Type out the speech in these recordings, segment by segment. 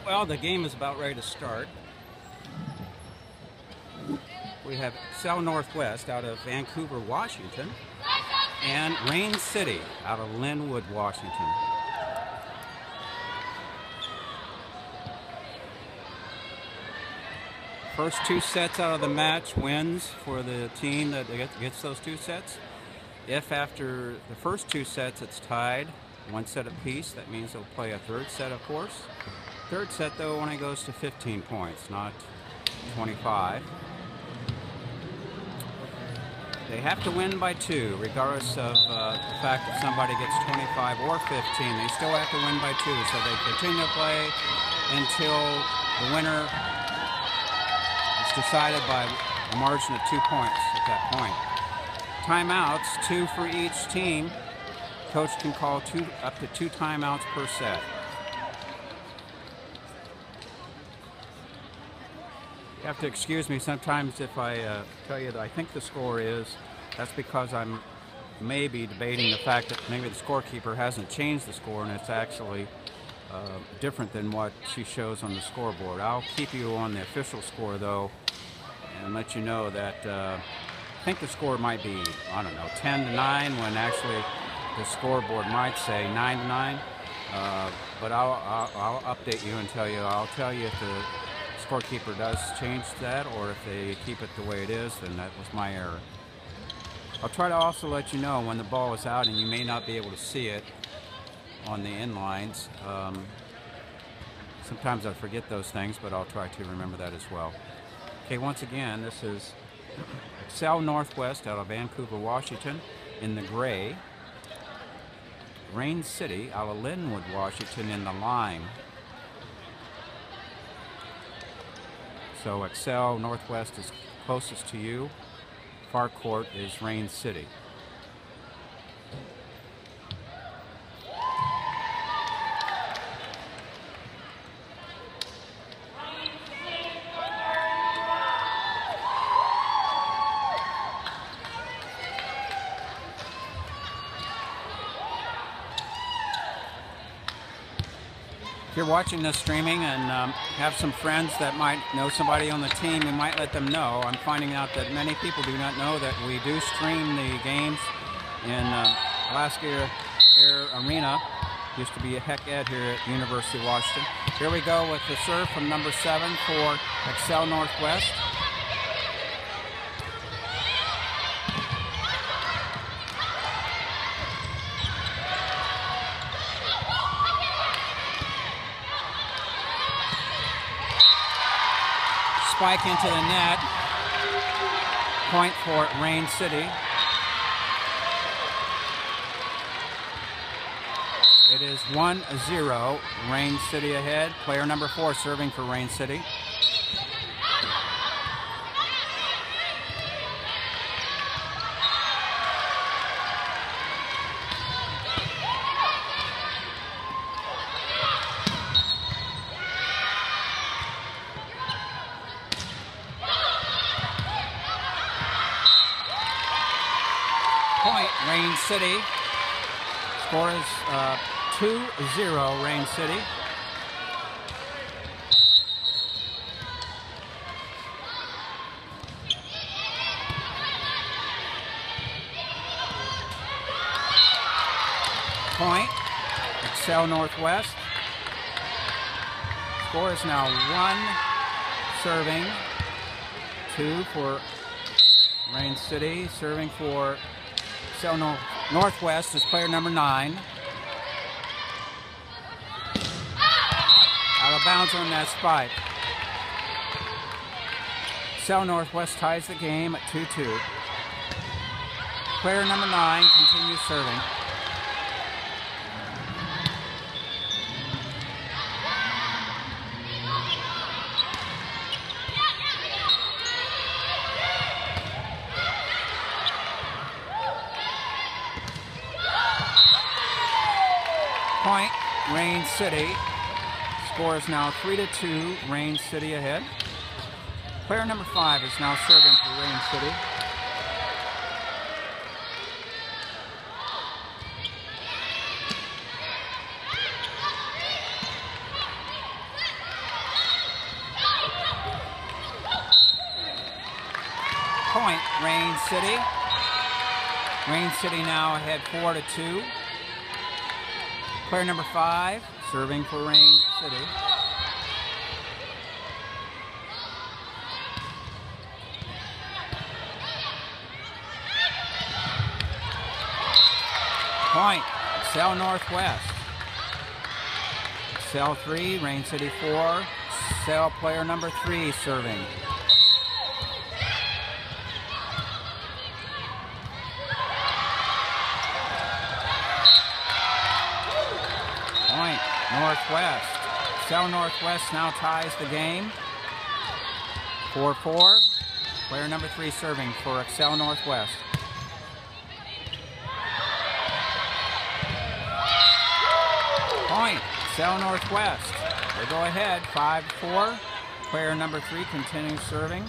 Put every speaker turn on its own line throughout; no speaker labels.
Well, the game is about ready to start. We have Excel Northwest out of Vancouver, Washington, and Rain City out of Linwood, Washington. First two sets out of the match wins for the team that gets those two sets. If after the first two sets it's tied, one set apiece, that means they'll play a third set, of course. Third set, though, only goes to 15 points, not 25. They have to win by 2, regardless of the fact that somebody gets 25 or 15. They still have to win by 2, so they continue to play until the winner is decided by a margin of 2 points at that point. Timeouts, 2 for each team. Coach can call up to 2 timeouts per set. You have to excuse me sometimes if I tell you that I think the score is. That's because I'm maybe debating the fact that maybe the scorekeeper hasn't changed the score and it's actually different than what she shows on the scoreboard. I'll keep you on the official score, though, and let you know that I think the score might be, I don't know, 10-9, when actually the scoreboard might say 9-9. But I'll update you and tell you. I'll tell you if the scorekeeper does change that, or if they keep it the way it is, then that was my error. I'll try to also let you know when the ball is out, and you may not be able to see it on the end lines. Sometimes I forget those things, but I'll try to remember that as well. Okay, once again, this is Excel Northwest out of Vancouver, Washington in the gray. Rain City out of Linwood, Washington in the lime. So Excel Northwest is closest to you. Far court is Rain City. If you're watching this streaming and have some friends that might know somebody on the team, you might let them know. I'm finding out that many people do not know that we do stream the games in Alaska Air Arena. Used to be a Heck Ed here at University of Washington. Here we go with the serve from number 7 for Excel Northwest. Spike into the net. Point for Rain City. It is 1-0. Rain City ahead. Player number 4 serving for Rain City. Point, Rain City. Score is 2-0, Rain City. Point, Excel Northwest. Score is now 1 serving, 2 for Rain City. Serving for Excel Northwest is player number 9. Out of bounds on that spike. Excel Northwest ties the game at 2-2. Player number 9 continues serving. Point, Rain City. Score is now 3-2, Rain City ahead. Player number 5 is now serving for Rain City. Point, Rain City. Rain City now ahead 4-2. Player number 5, serving for Rain City. Point, Excel Northwest. Excel 3, Rain City 4. Excel player number 3 serving. Point, Northwest. Excel Northwest now ties the game. 4-4. Player number 3 serving for Excel Northwest. Point, Excel Northwest. They go ahead, 5-4. Player number 3 continues serving.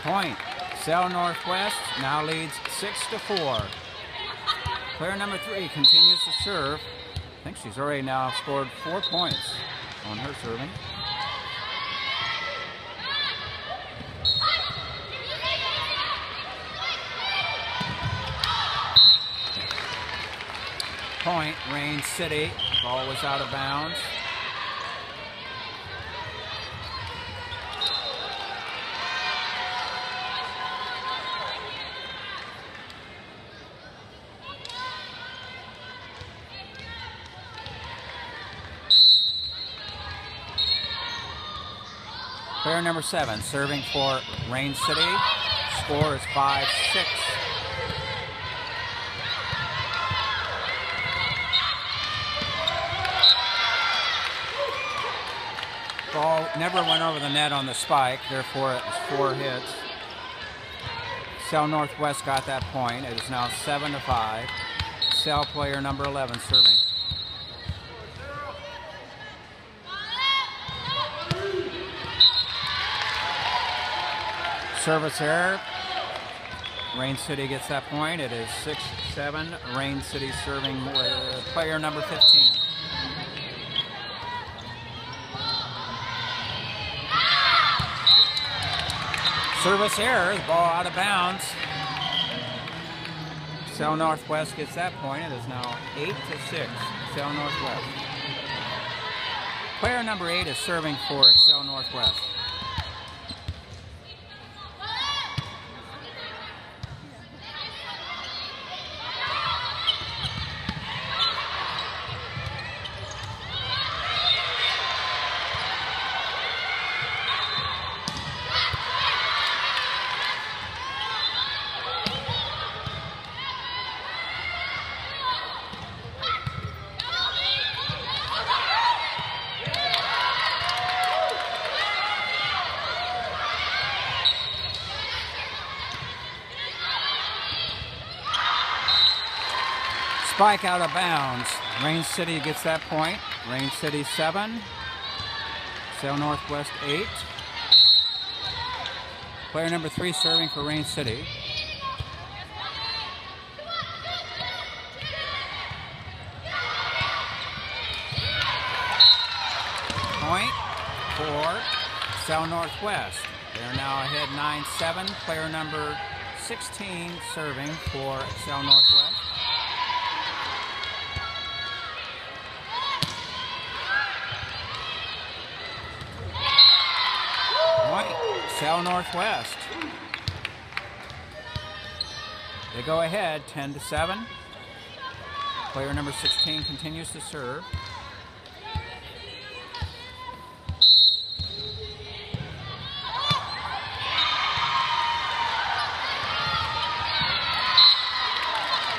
Point, Excel Northwest now leads 6-4. Player number 3 continues to serve. I think she's already now scored 4 points on her serving. Point, Rain City. Ball was out of bounds. Player number 7 serving for Rain City. Score is 5-6. Ball never went over the net on the spike, therefore it was 4 hits. Excel Northwest got that point. It is now 7-5. Excel player number 11 serving. Service error. Rain City gets that point. It is 6-7. Rain City serving player number 15. Service error. The ball out of bounds. Excel Northwest gets that point. It is now 8-6. Excel Northwest. Player number 8 is serving for Excel Northwest. Spike out of bounds. Rain City gets that point. Rain City 7. Excel Northwest 8. Player number 3 serving for Rain City. Point for Excel Northwest. They're now ahead 9-7. Player number 16 serving for Excel Northwest. Excel Northwest. They go ahead 10-7. Player number 16 continues to serve.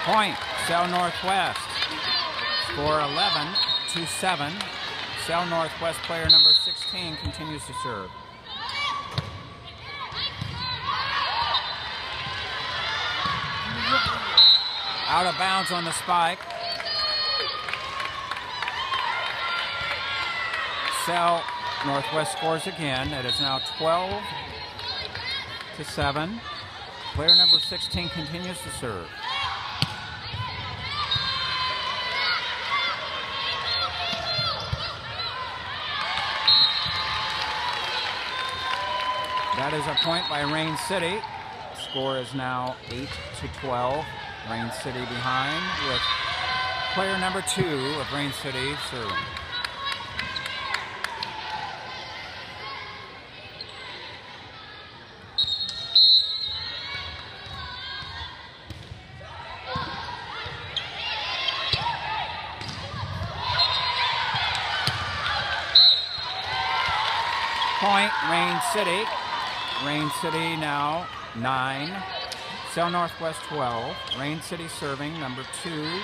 Point, Excel Northwest. Score 11-7. Excel Northwest player number 16 continues to serve. Out of bounds on the spike. Excel Northwest scores again. It is now 12-7. Player number 16 continues to serve. That is a point by Rain City. Score is now 8-12. Rain City behind with player number 2 of Rain City serving. Point, Rain City. Rain City now 9. Excel Northwest 12. Rain City serving, number 2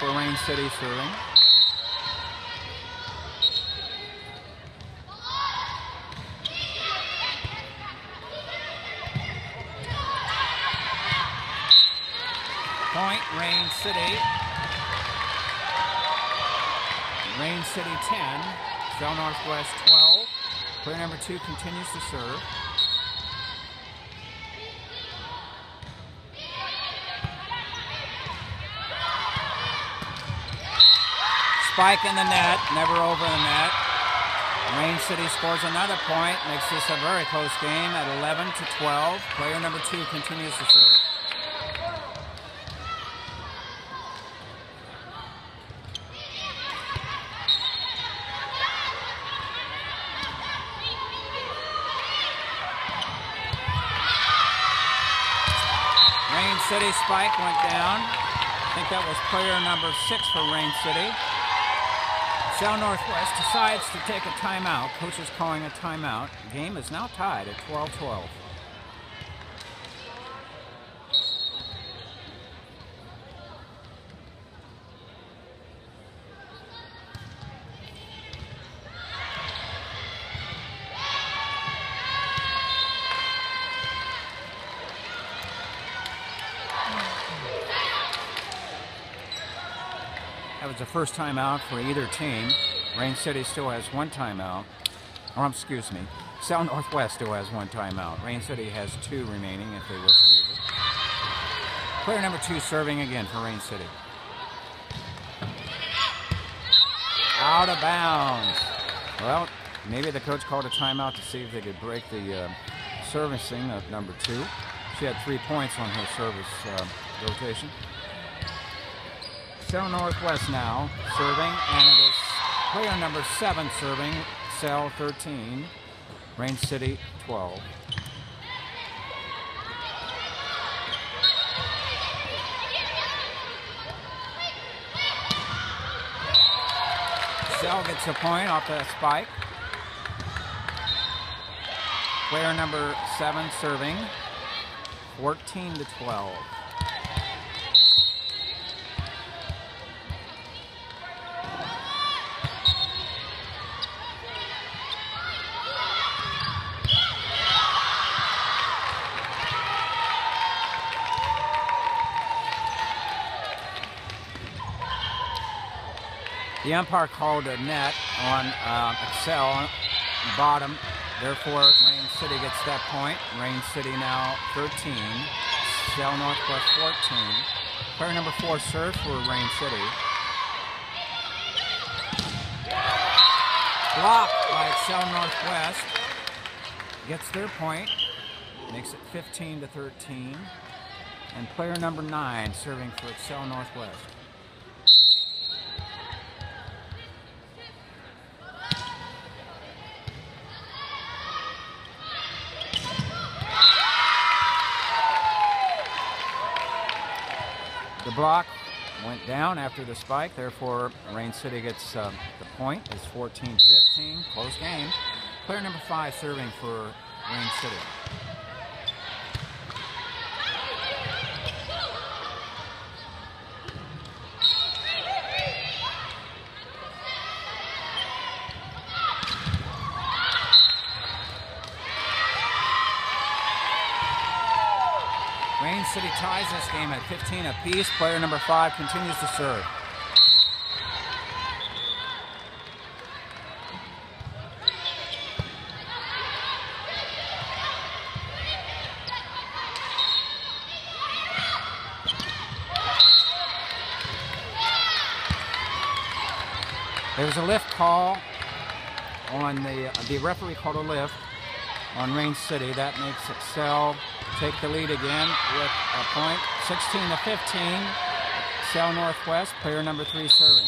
for Rain City serving. Point, Rain City. Rain City 10. Excel Northwest 12. Player number 2 continues to serve. Spike in the net, never over the net. Rain City scores another point, makes this a very close game at 11-12. Player number 2 continues to serve. Rain City spike went down. I think that was player number 6 for Rain City. Excel Northwest decides to take a timeout. Coach is calling a timeout. Game is now tied at 12-12. That was the first timeout for either team. Rain City still has 1 timeout. Or excuse me, Excel Northwest still has 1 timeout. Rain City has 2 remaining if they wish to use it. Player number 2 serving again for Rain City. Out of bounds. Well, maybe the coach called a timeout to see if they could break the servicing of number 2. She had 3 points on her service rotation. Excel Northwest now serving, and it is player number 7 serving. Excel 13, Rain City 12. Excel gets a point off that spike. Player number 7 serving, 14-12. The umpire called a net on Excel on the bottom. Therefore, Rain City gets that point. Rain City now 13. Excel Northwest 14. Player number 4 serves for Rain City. Blocked by Excel Northwest. Gets their point. Makes it 15-13. And player number 9 serving for Excel Northwest. The block went down after the spike, therefore Rain City gets the point. It's 14-15, close game. Player number 5 serving for Rain City. Rain City ties this game at 15 apiece. Player number 5 continues to serve. There was a lift call on the referee called a lift on Rain City. That makes Excel take the lead again with a point. 16 to 15. Excel Northwest, player number 3 serving.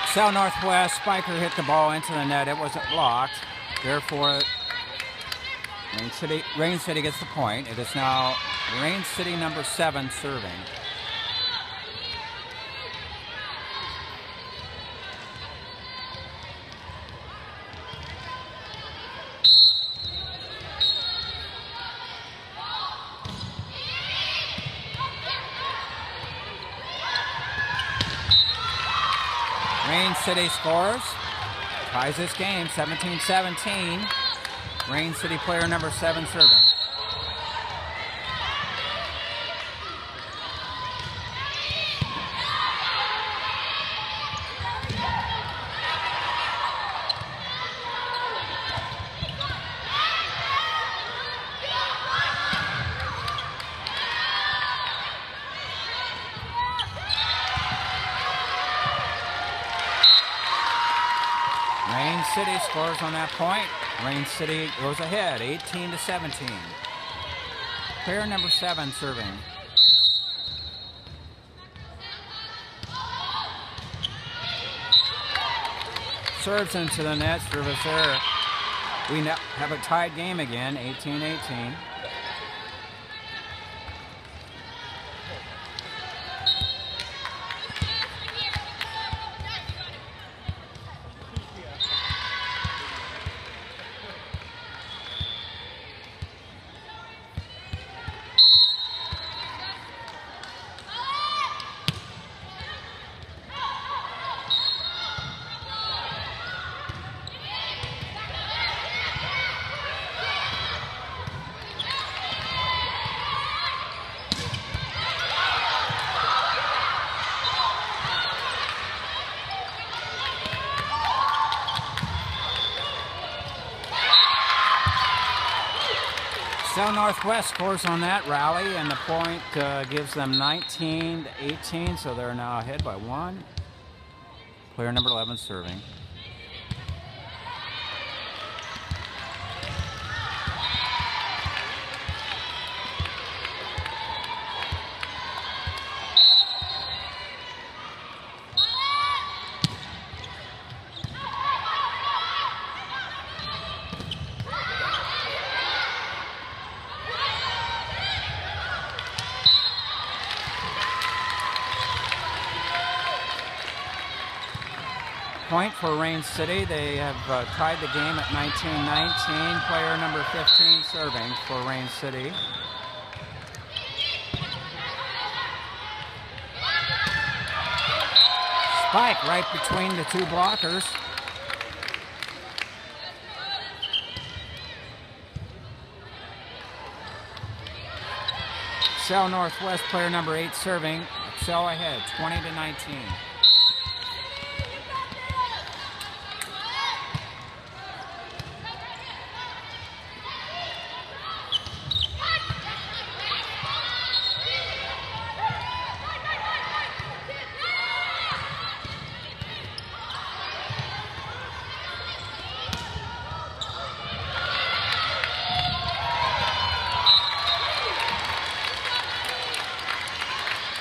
Excel Northwest, Spiker hit the ball into the net. It wasn't blocked. Therefore, Rain City gets the point. It is now Rain City number 7 serving. Rain City scores, ties this game, 17-17. Rain City player number 7 serving. Rain City scores on that point. Rain City goes ahead, 18 to 17. Player number 7 serving. Serves into the net, service error. We now have a tied game again, 18-18. Excel Northwest scores on that rally, and the point gives them 19 to 18, so they're now ahead by 1. Player number 11 serving. Point for Rain City. They have tied the game at 19-19. Player number 15 serving for Rain City. Spike right between the 2 blockers. Excel Northwest, player number 8 serving. Excel ahead, 20 to 19.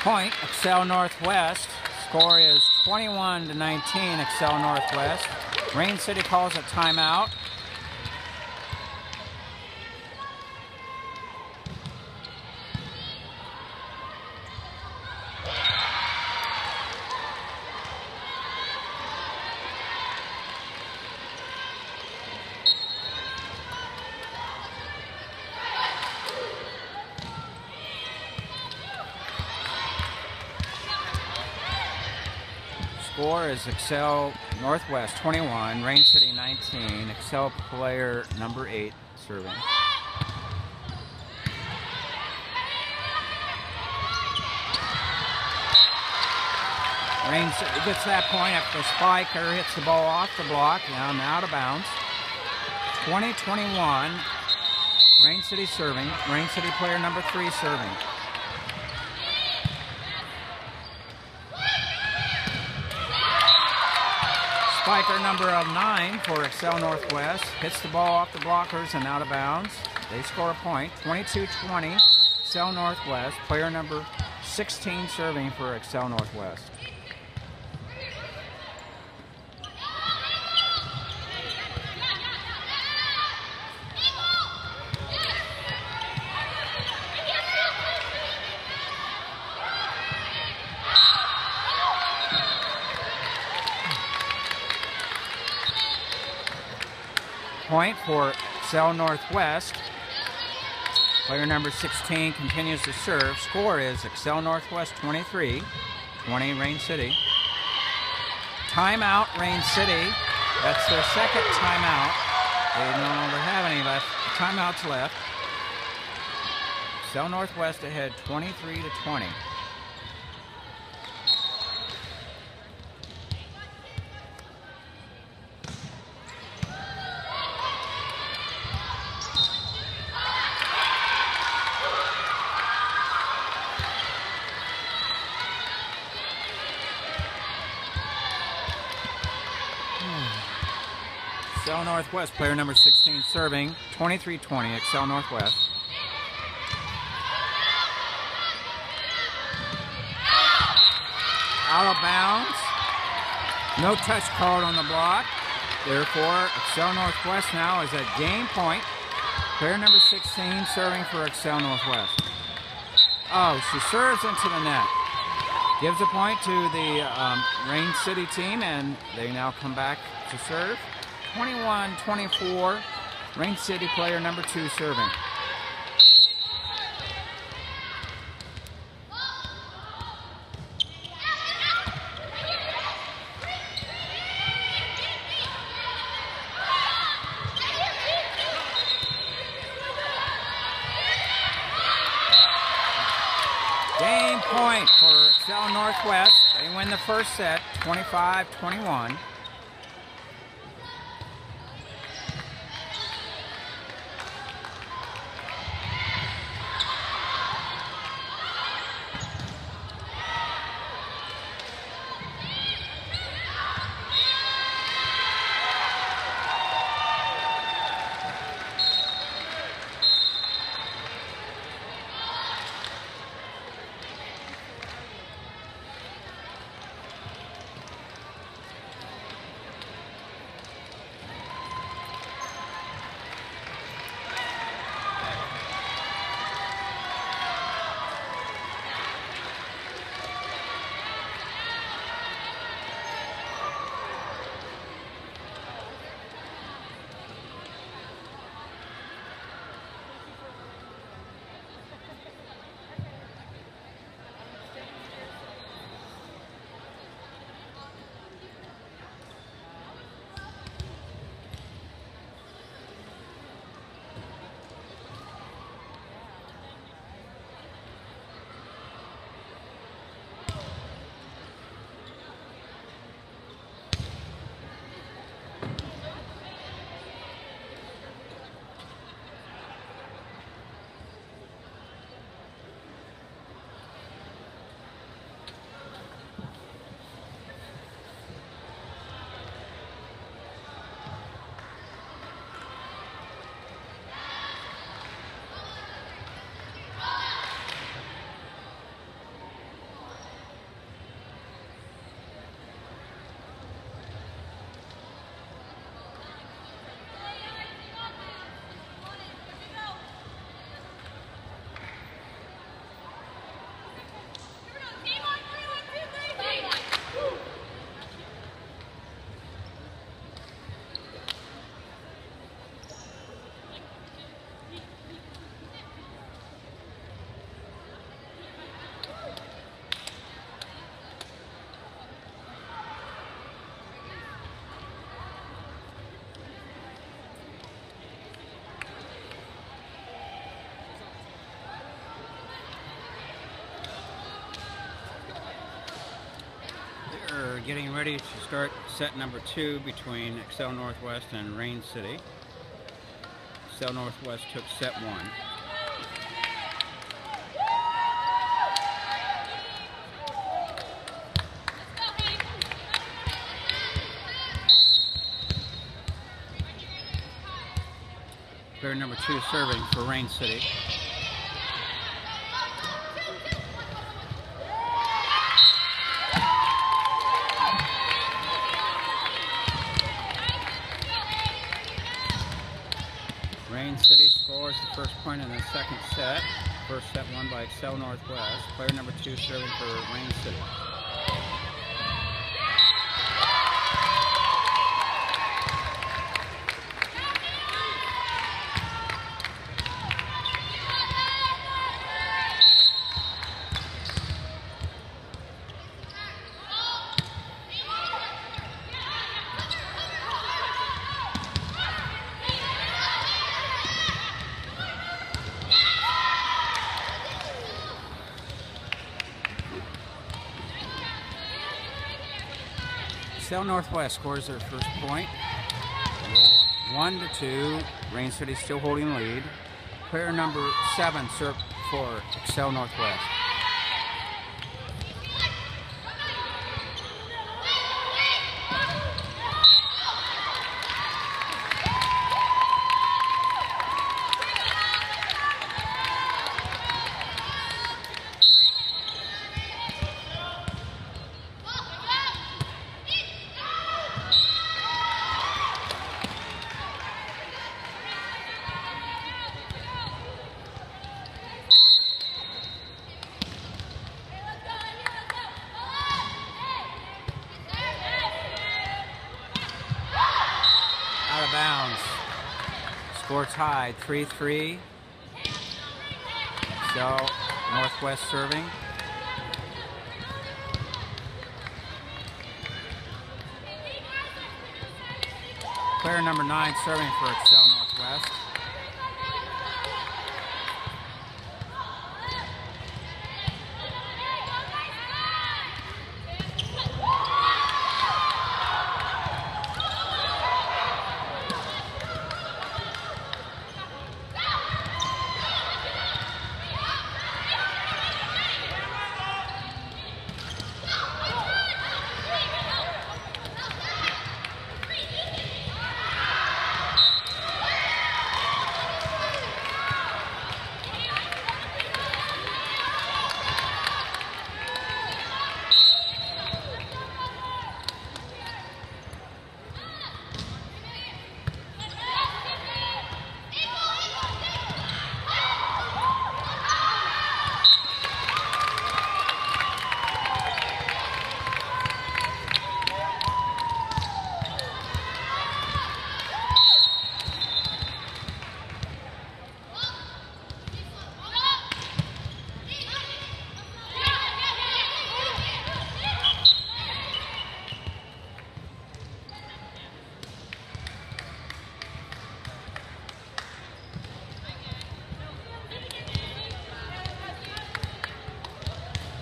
Point, Excel Northwest. Score is 21 to 19, Excel Northwest. Rain City calls a timeout. Score is Excel Northwest 21, Rain City 19. Excel player number 8 serving. Rain City gets that point after the spiker hits the ball off the block, now out of bounds. 20-21, Rain City serving. Rain City player number 3 serving. Spiker number 9 for Excel Northwest hits the ball off the blockers and out of bounds. They score a point. 22-20, Excel Northwest. Player number 16 serving for Excel Northwest. Point for Excel Northwest. Player number 16 continues to serve. Score is Excel Northwest 23, 20 Rain City. Timeout Rain City. That's their second timeout. They no longer have any left. Timeouts left. Excel Northwest ahead 23-20. Excel Northwest, player number 16 serving, 23-20, Excel Northwest. Out of bounds. No touch called on the block. Therefore, Excel Northwest now is at game point. Player number 16 serving for Excel Northwest. Oh, she serves into the net. Gives a point to the Rain City team, and they now come back to serve. 21-24, Rain City player number 2 serving. Game point for Excel Northwest. They win the first set, 25-21. Getting ready to start set number 2 between Excel Northwest and Rain City. Excel Northwest took set 1. Player number 2 serving for Rain City. Rain City scores the first point in the second set. First set won by Excel Northwest. Player number 2 serving for Rain City. Excel Northwest scores their first point. 1-2. Rain City still holding lead. Player number 7 serve for Excel Northwest. Out of bounds. Score tied, 3-3. So Northwest serving. Player number 9 serving for Excel Northwest.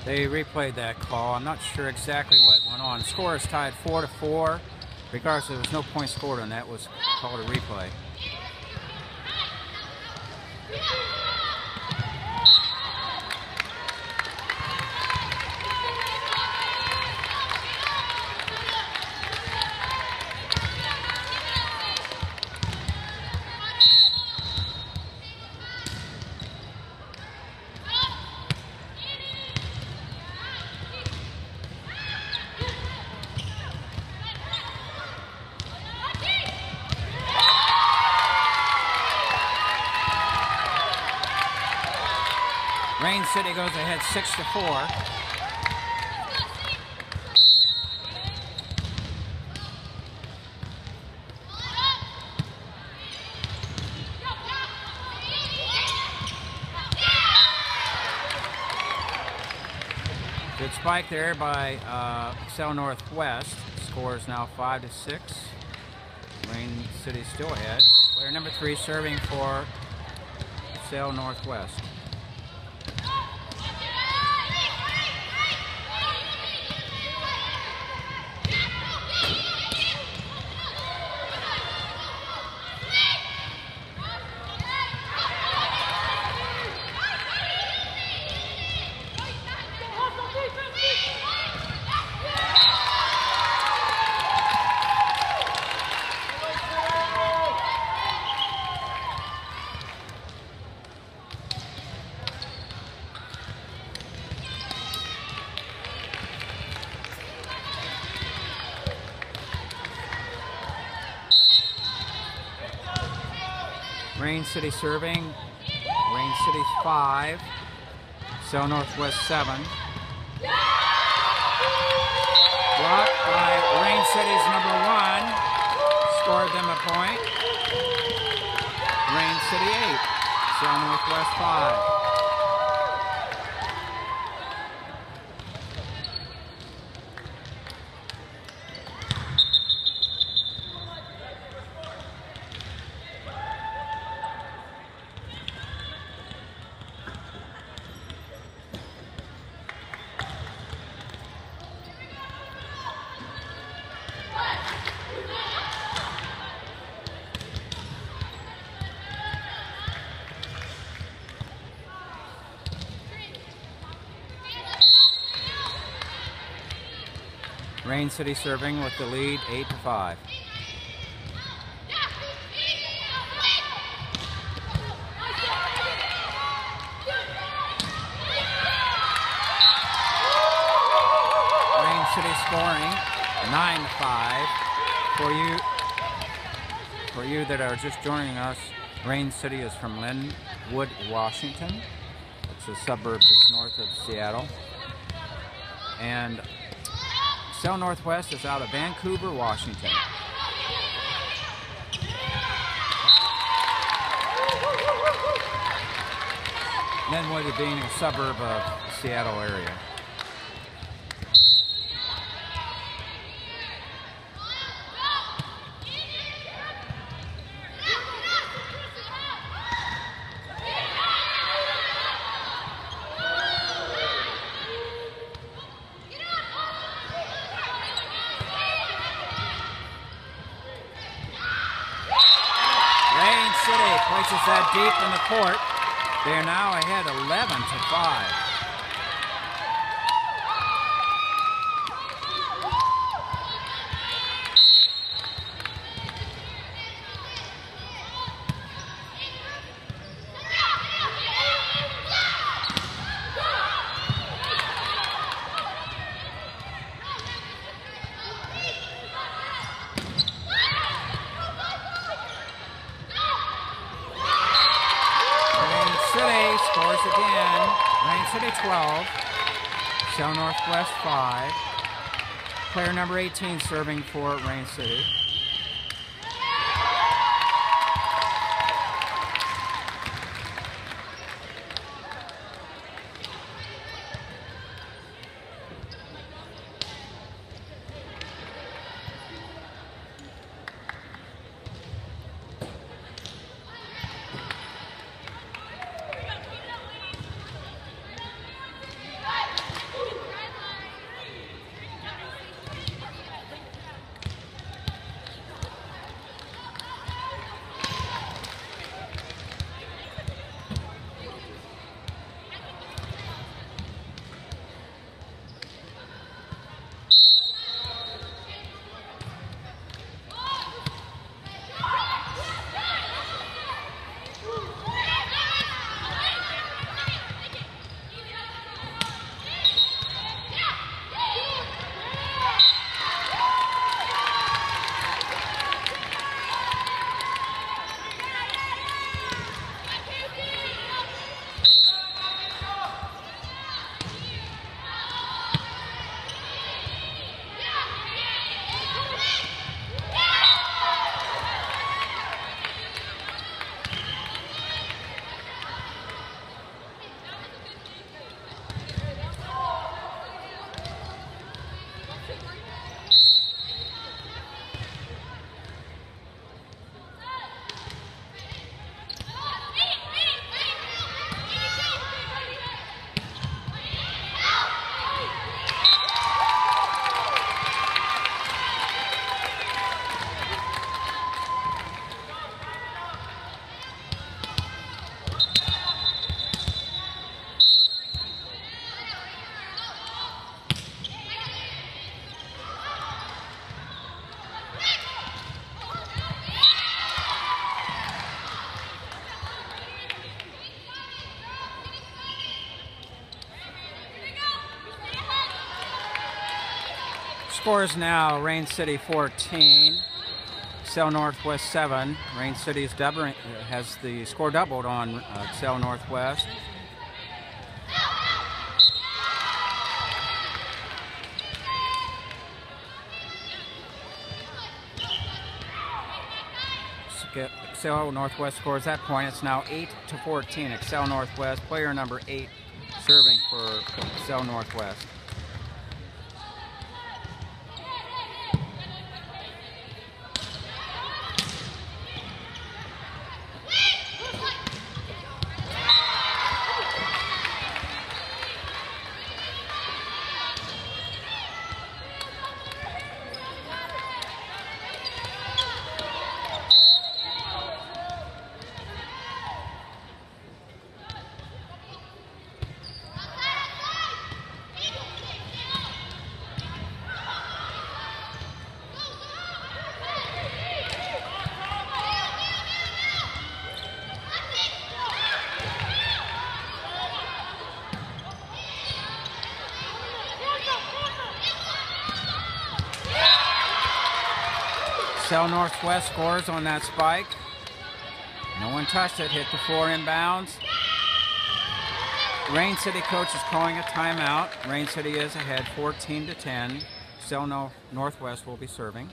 They replayed that call. I'm not sure exactly what went on. Score is tied 4-4. Regardless, there was no point scored on that. It was called a replay. Rain City goes ahead 6-4. Good spike there by Excel Northwest. Score is now 5-6. Rain City still ahead. Player number 3 serving for Excel Northwest. Rain City serving. Rain City 5. South Northwest 7. Blocked by Rain City's number 1. Scored them a point. Rain City 8. South Northwest 5. Rain City serving with the lead 8-5. Rain City scoring 9-5. For you that are just joining us, Rain City is from Linwood, Washington. It's a suburb just north of Seattle. And South Northwest is out of Vancouver, Washington. Linwood being a suburb of the Seattle area. Places that deep in the court. They are now ahead 11-5. Scores again. Rain City 12. South Northwest 5. Player number 18 serving for Rain City. Scores now Rain City 14, Excel Northwest 7. Rain City has the score doubled on Excel Northwest. Excel Northwest scores that point. It's now 8-14. Excel Northwest, player number 8 serving for Excel Northwest. Excel Northwest scores on that spike. No one touched it, hit the floor inbounds. Rain City coach is calling a timeout. Rain City is ahead 14-10. Excel Northwest will be serving.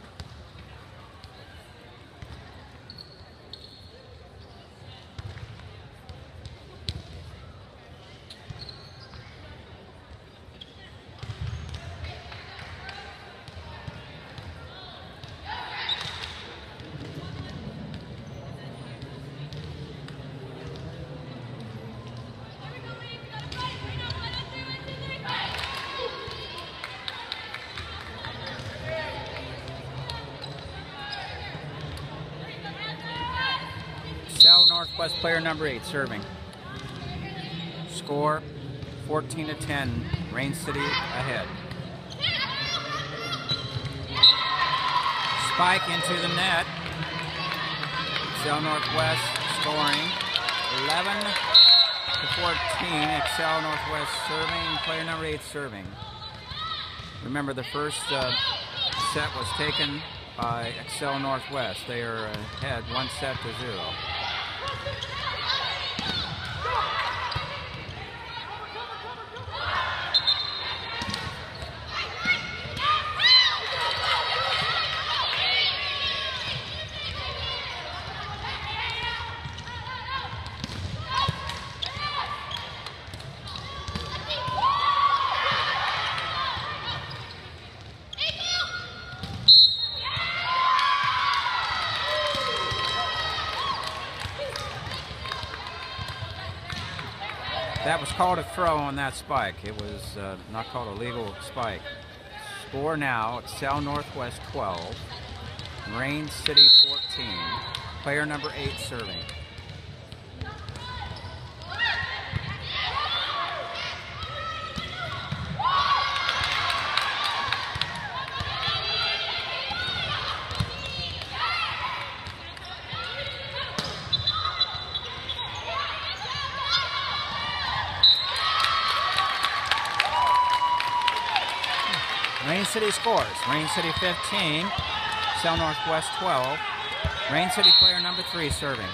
Northwest player number 8 serving. Score 14-10. Rain City ahead. Spike into the net. Excel Northwest scoring 11-14. Excel Northwest serving. Player number 8 serving. Remember, the first set was taken by Excel Northwest. They are ahead 1-0. That was called a throw on that spike. It was not called a legal spike. Score now, Excel Northwest 12, Rain City 14. Player number 8 serving. Rain City scores. Rain City 15, Excel Northwest 12. Rain City player number 3 serving.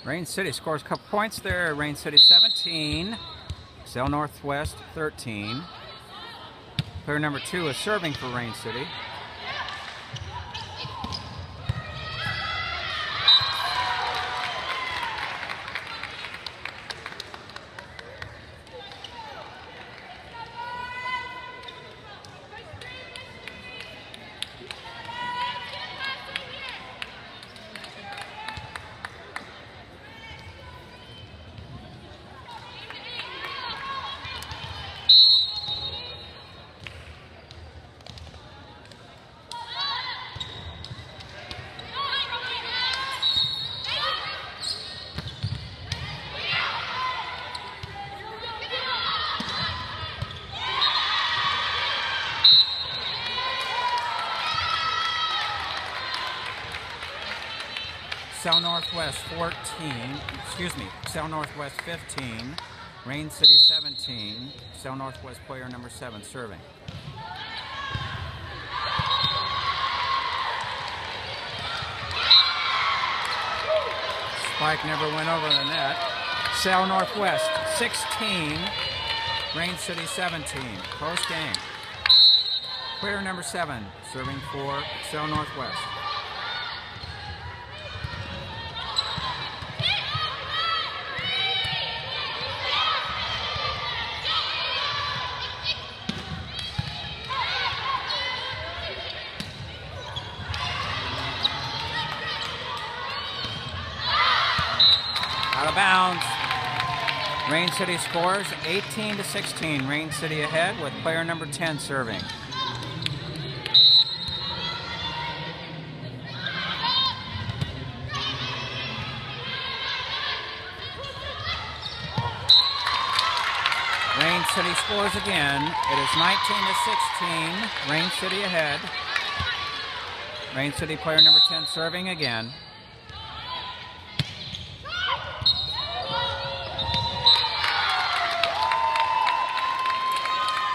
Rain City scores a couple points there. Rain City 17, Excel Northwest 13. Player number 2 is serving for Rain City. Excel Northwest 14, Excel Northwest 15, Rain City 17, Excel Northwest player number 7 serving. Spike never went over the net. Excel Northwest 16, Rain City 17, close game. Player number 7 serving for Excel Northwest. Out of bounds. Rain City scores 18-16. Rain City ahead with player number 10 serving. Rain City scores again. It is 19-16. Rain City ahead. Rain City player number 10 serving again.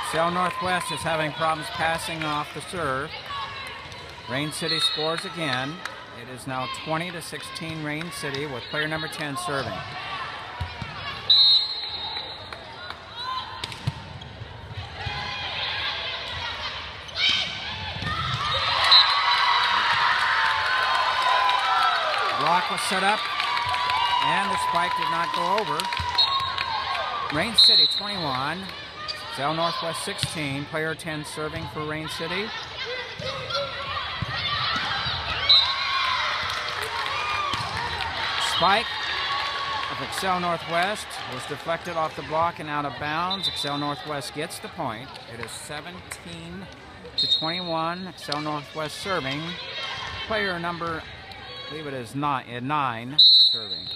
Excel Northwest is having problems passing off the serve. Rain City scores again. It is now 20-16 Rain City with player number 10 serving. Block was set up and the spike did not go over. Rain City 21. Excel Northwest 16, player 10 serving for Rain City. Spike of Excel Northwest was deflected off the block and out of bounds. Excel Northwest gets the point. It is 17-21. Excel Northwest serving. Player number, I believe it is 9 serving.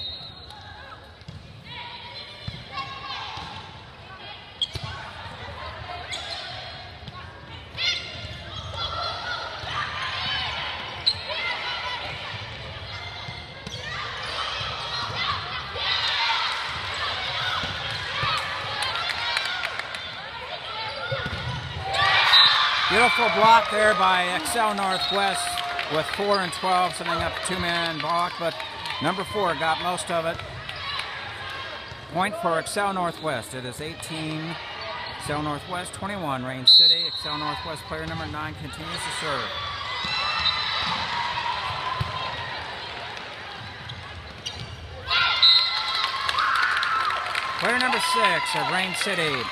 Beautiful block there by Excel Northwest with 4 and 12, setting up a 2-man block, but number 4 got most of it. Point for Excel Northwest. It is 18, Excel Northwest 21, Rain City. Excel Northwest player number 9 continues to serve. Player number 6 of Rain City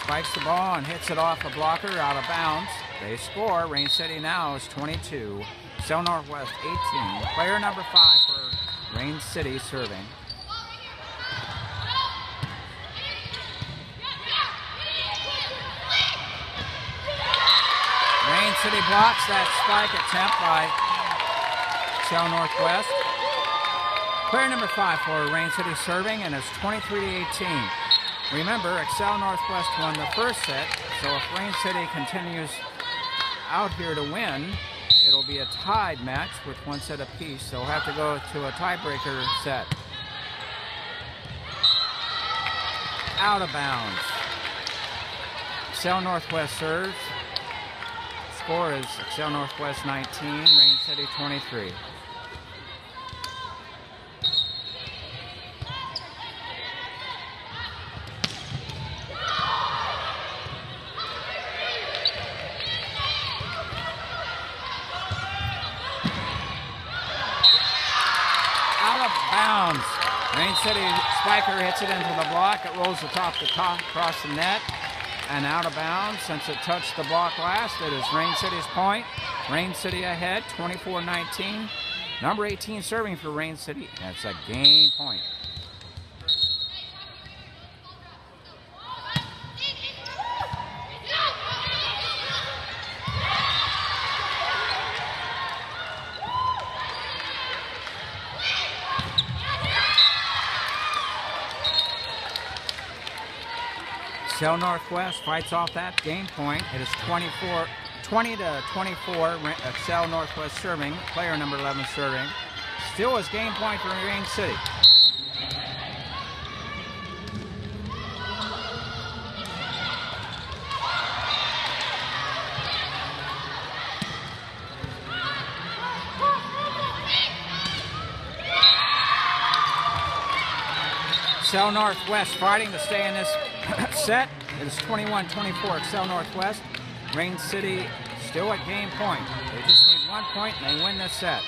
spikes the ball and hits it off a blocker out of bounds. They score. Rain City now is 22. Excel Northwest 18. Player number 5 for Rain City serving. Rain City blocks that spike attempt by Excel Northwest. Player number 5 for Rain City serving, and it's 23-18. Remember, Excel Northwest won the first set, so if Rain City continues out here to win, it'll be a tied match with 1 set apiece, so we'll have to go to a tiebreaker set. Out of bounds. Excel Northwest serves. Score is Excel Northwest 19, Rain City 23. Bounds. Rain City spiker hits it into the block. It rolls the top across the net and out of bounds. Since it touched the block last, it is Rain City's point. Rain City ahead, 24-19. Number 18 serving for Rain City. That's a game point. Excel Northwest fights off that game point. It is 20-24. Excel Northwest serving. Player number 11 serving. Still is game point for Rain City. Excel Northwest fighting to stay in this set. It is 21-24 Excel Northwest. Rain City still at game point. They just need 1 point and they win this set.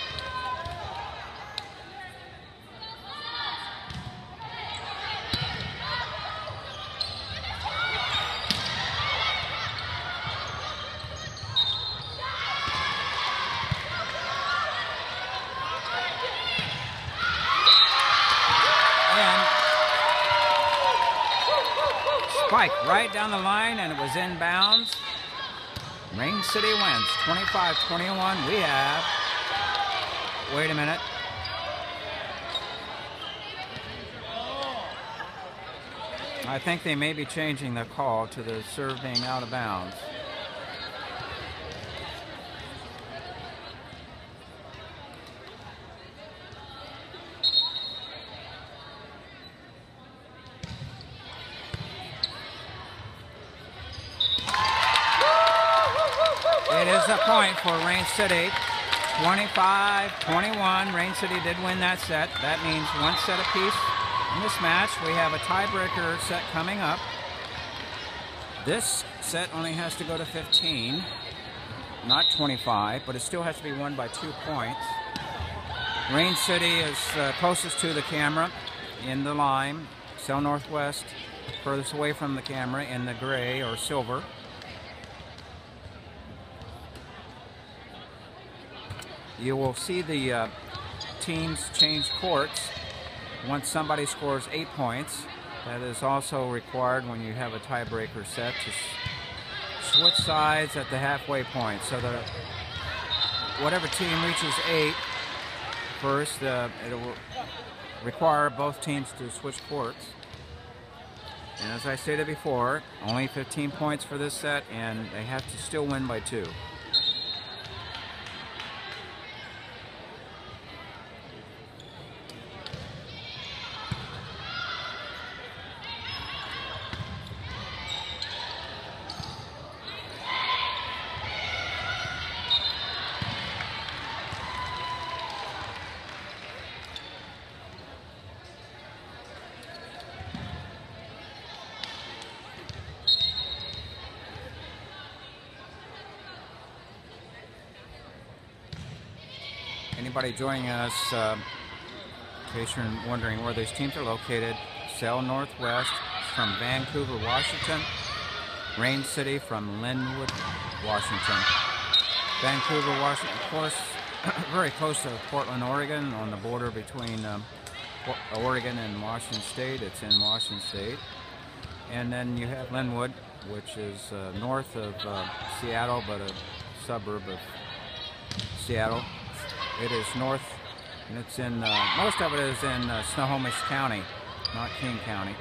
Spike right down the line, and it was in bounds. Rain City wins 25-21. We have, wait a minute. I think they may be changing the call to the serve being out of bounds. It is a point for Rain City, 25-21. Rain City did win that set. That means one set apiece in this match. We have a tiebreaker set coming up. This set only has to go to 15, not 25, but it still has to be won by 2 points. Rain City is closest to the camera in the line. Excel Northwest furthest away from the camera in the gray or silver. You will see the teams change courts once somebody scores 8 points. That is also required when you have a tiebreaker set to switch sides at the halfway point. So that whatever team reaches 8 first, it will require both teams to switch courts. And as I stated before, only 15 points for this set, and they have to still win by 2. Anybody joining us, in case you're wondering where these teams are located, Excel Northwest from Vancouver, Washington. Rain City from Linwood, Washington. Vancouver, Washington, of course, very close to Portland, Oregon, on the border between Oregon and Washington State. It's in Washington State. And then you have Linwood, which is north of Seattle, but a suburb of Seattle. It is north, and it's in, most of it is in Snohomish County, not King County.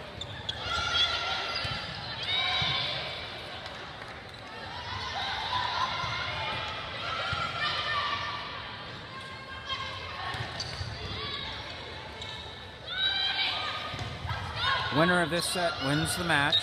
Winner of this set wins the match.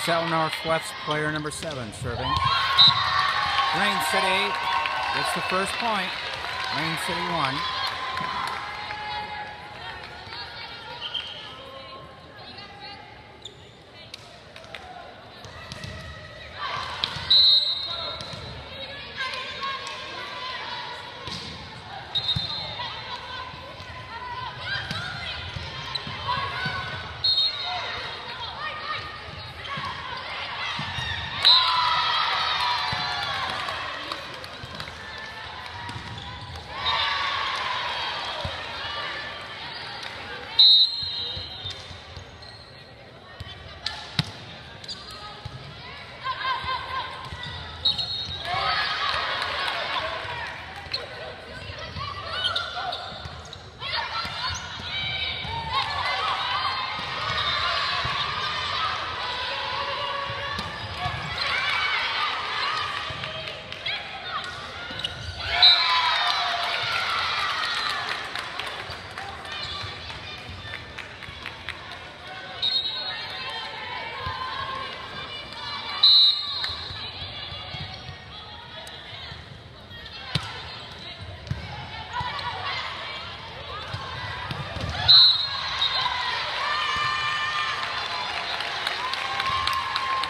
Excel Northwest player number 7 serving. Rain City gets the first point. Rain City 1.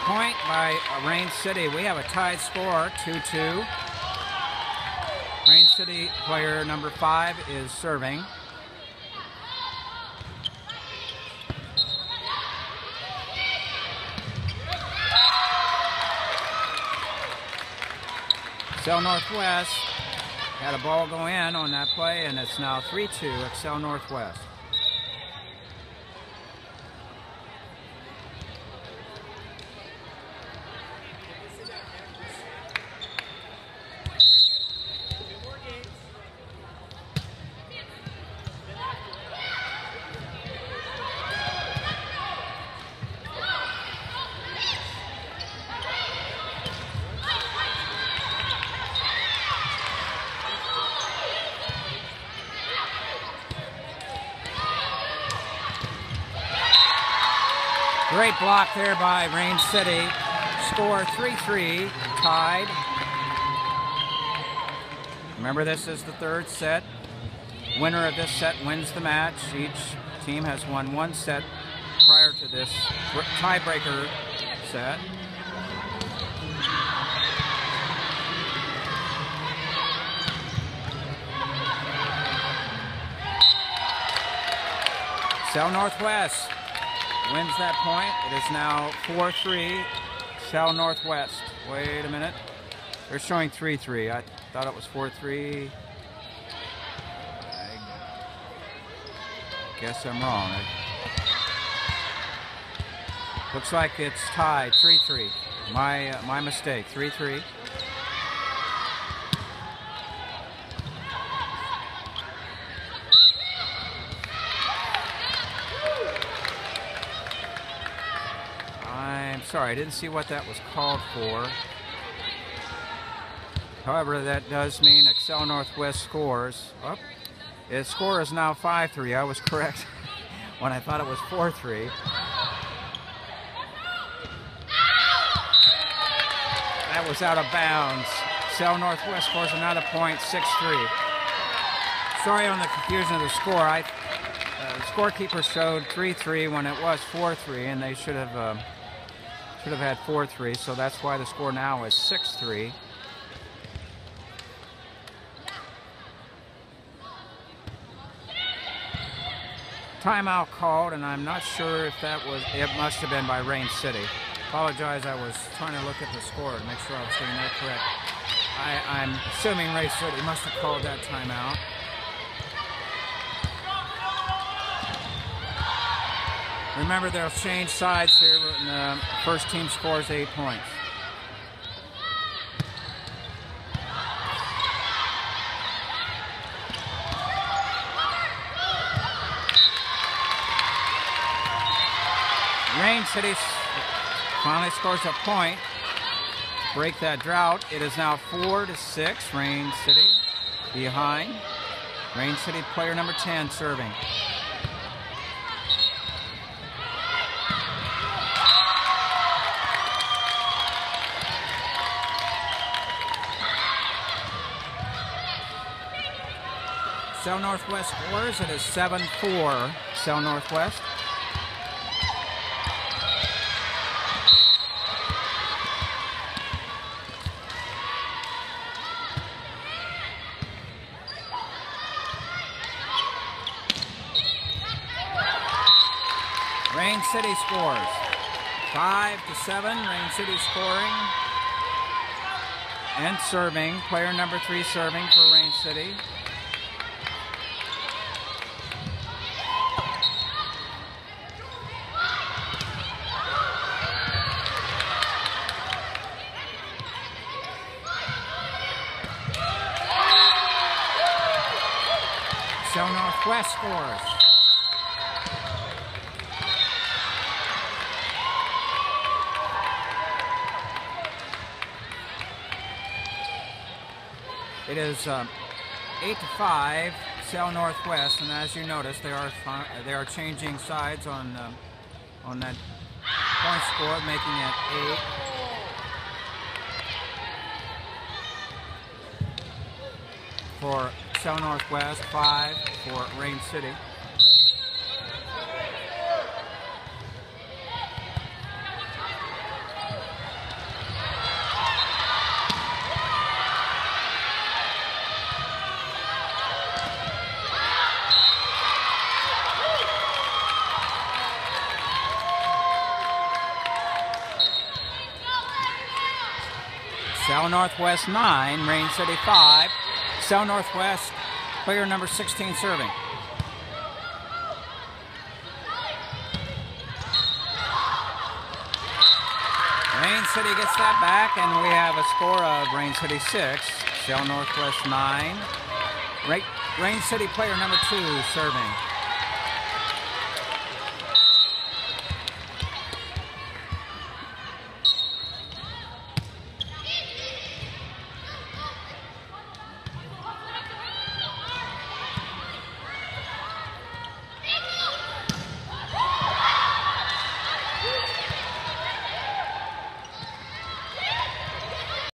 Point by Rain City. We have a tied score, 2-2. Rain City player number 5 is serving. Excel Northwest had a ball go in on that play, and it's now 3-2 Excel Northwest. Great block there by Rain City. Score 3-3, tied. Remember, this is the third set. Winner of this set wins the match. Each team has won one set prior to this tiebreaker set. Excel Northwest wins that point. It is now 4-3, Excel Northwest. Wait a minute. They're showing 3-3. I thought it was 4-3. I guess I'm wrong. Looks like it's tied, 3-3. My mistake, 3-3. Sorry, I didn't see what that was called for. However, that does mean Excel Northwest scores. Oh, its score is now 5-3. I was correct when I thought it was 4-3. That was out of bounds. Excel Northwest scores another point, 6-3. Sorry on the confusion of the score. The scorekeeper showed 3-3 when it was 4-3, and they should have had 4-3, so that's why the score now is 6-3. Timeout called, and I'm not sure if it must have been by Rain City. Apologize, I was trying to look at the score to make sure I was getting that correct. I'm assuming Rain City must have called that timeout. Remember, they'll change sides here, and the first team scores 8 points. Rain City finally scores a point. Break that drought. It is now 4-6. Rain City behind. Rain City player number 10 serving. Cell Northwest scores. It is 7-4 Cell Northwest. Rain City scores. 5-7. Rain City scoring and serving. Player number 3 serving for Rain City. Cell Northwest scores. It is 8-5 Cell Northwest, and as you notice, they are changing sides on that point score, making it 8 for Cell Northwest, 5 for Rain City. Cell Northwest 9, Rain City 5. Cell Northwest, player number 16 serving. Rain City gets that back, and we have a score of Rain City 6, Cell Northwest 9. Rain City player number 2 serving.